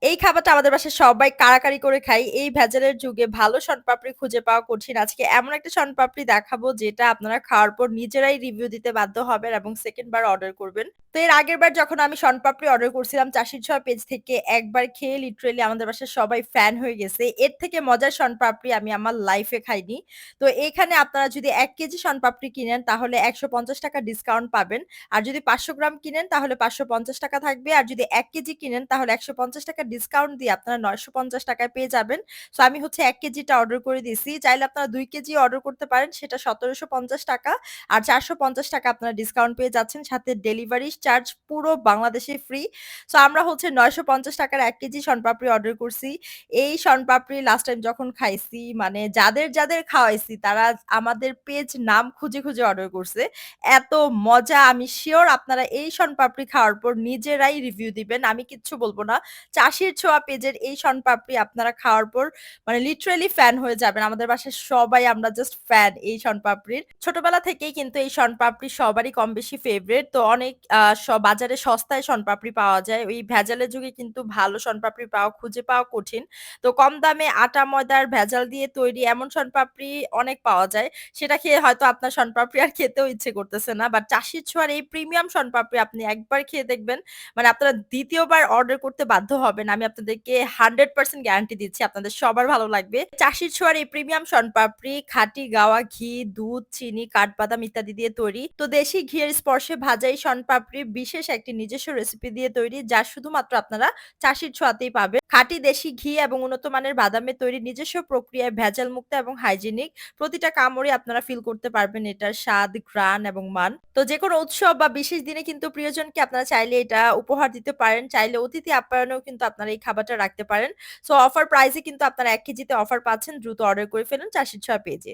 এই খাবারটা আমাদের বাসায় সবাই কাড়াকাড়ি করে খাই। এই ভেজালের যুগে ভালো শনপাপড়ি খুঁজে পাওয়া কঠিন। আজকে এমন একটা শনপাপড়ি দেখাবো যেটা আপনারা খাওয়ার পর নিজেরাই রিভিউ দিতে বাধ্য হবেন এবং 2nd বার অর্ডার করবেন। তো এর আগেরবার যখন আমি শনপাপড়ি অর্ডার করছিলাম চাষির ছোঁয়া পেজ থেকে একবার খেয়ে লিটারেলি আমাদের বাসায় সবাই ফ্যান হয়ে গেছে। এর থেকে মজার শনপাপড়ি আমি আমার লাইফ এ খাইনি। তো এখানে আপনারা যদি ১ কেজি শনপাপড়ি কিনেন তাহলে ৳১৫০ ডিসকাউন্ট পাবেন। আর যদি ৫০০ গ্রাম কিনেন তাহলে ৳৫৫০ থাকবে। আর যদি ১ কেজি কিনেন তাহলে ৳১৫০ ডিসকাউন্ট দিয়ে আপনারা ৳৯৫০ য় পেয়ে যাবেন। সো আমি হচ্ছে ১ কেজিটা অর্ডার করে দিছি। চাইলে আপনারা ২ কেজি অর্ডার করতে পারেন। সেটা ৳১৭৫০ আর ৳৪৫০ আপনারা ডিসকাউন্ট পেয়ে যাচ্ছেন। সাথে ডেলিভারি চার্জ পুরো বাংলাদেশে ফ্রি। সো আমরা হচ্ছে ৳৯৫০ র ১ কেজি শনপাপড়ি অর্ডার করছি। এই শনপাপড়ি লাস্ট টাইম যখন খাইছি মানে যাদের খাওয়াইছি তারা আমাদের পেজ নাম খুঁজে অর্ডার করছে। এত মজা আমি সিউর আপনারা এই শনপাপড়ি খাওয়ার পর নিজেরাই রিভিউ দিবেন। আমি কিচ্ছু বলব না। চাষির ছোঁয়া পেজের এই শনপাপড়ি আপনারা খাওয়ার পর মানে লিটারেলি ফ্যান হয়ে যাবেন। আমাদের বাসায় সবাই আমরা জাস্ট ফ্যান এই শনপাপড়ির। ছোটবেলা থেকেই কিন্তু এই শনপাপড়ি সবারই কম বেশি ফেভারাইট। তো অনেক বাজারে সস্তায় শনপাপড়ি পাওয়া যায়। ওই ভেজালের যুগে কিন্তু ভালো শনপাপড়ি খুঁজে পাওয়া কঠিন। তো কম দামে আটা ময়দার ভেজাল দিয়ে তৈরি এমন শনপাপড়ি অনেক পাওয়া যায়। সেটা খেয়ে হয়তো আপনার শনপাপড়ি আর খেতেও ইচ্ছে করতেছে না। বাট চাষির ছোঁয়ার এই প্রিমিয়াম শনপাপড়ি আপনি একবার খেয়ে দেখবেন, মানে আপনারা ২য় বার অর্ডার করতে বাধ্য হবেন। আমি আপনাদেরকে 100% গ্যারান্টি দিচ্ছি আপনাদের সবার ভালো লাগবে। চাষির ছোঁয়ার এই প্রিমিয়াম শনপাপড়ি খাঁটি গাওয়া ঘি, দুধ, চিনি, কাঠবাদাম ইত্যাদি দিয়ে তৈরি। তো দেশি ঘিয়ের স্পর্শে ভাজা এই শনপাপড়ি বিশেষ একটি নিজস্ব রেসিপি দিয়ে তৈরি যা শুধুমাত্র আপনারা চাষির ছোঁয়াতেই পাবেন। খাঁটি দেশি ঘি এবং উন্নত মানের বাদামের তৈরি নিজস্ব প্রক্রিয়ায় ভেজাল মুক্ত এবং হাইজেনিক। প্রতিটা কামড়ে আপনারা ফিল করতে পারবেন এটার স্বাদ, ঘ্রাণ এবং মান। তো যেকোনো উৎসব বা বিশেষ দিনে কিন্তু প্রিয়জনকে আপনারা চাইলে এটা উপহার দিতে পারেন। চাইলে অতিথি আপ্যায়নেও কিন্তু আপনারা এই খাবারটা রাখতে পারেন। সো অফার প্রাইস এ কিন্তু আপনারা ১ কেজিতে অফার পাচ্ছেন। দ্রুত অর্ডার করে ফেলুন চাষির ছোঁয়া পেজে।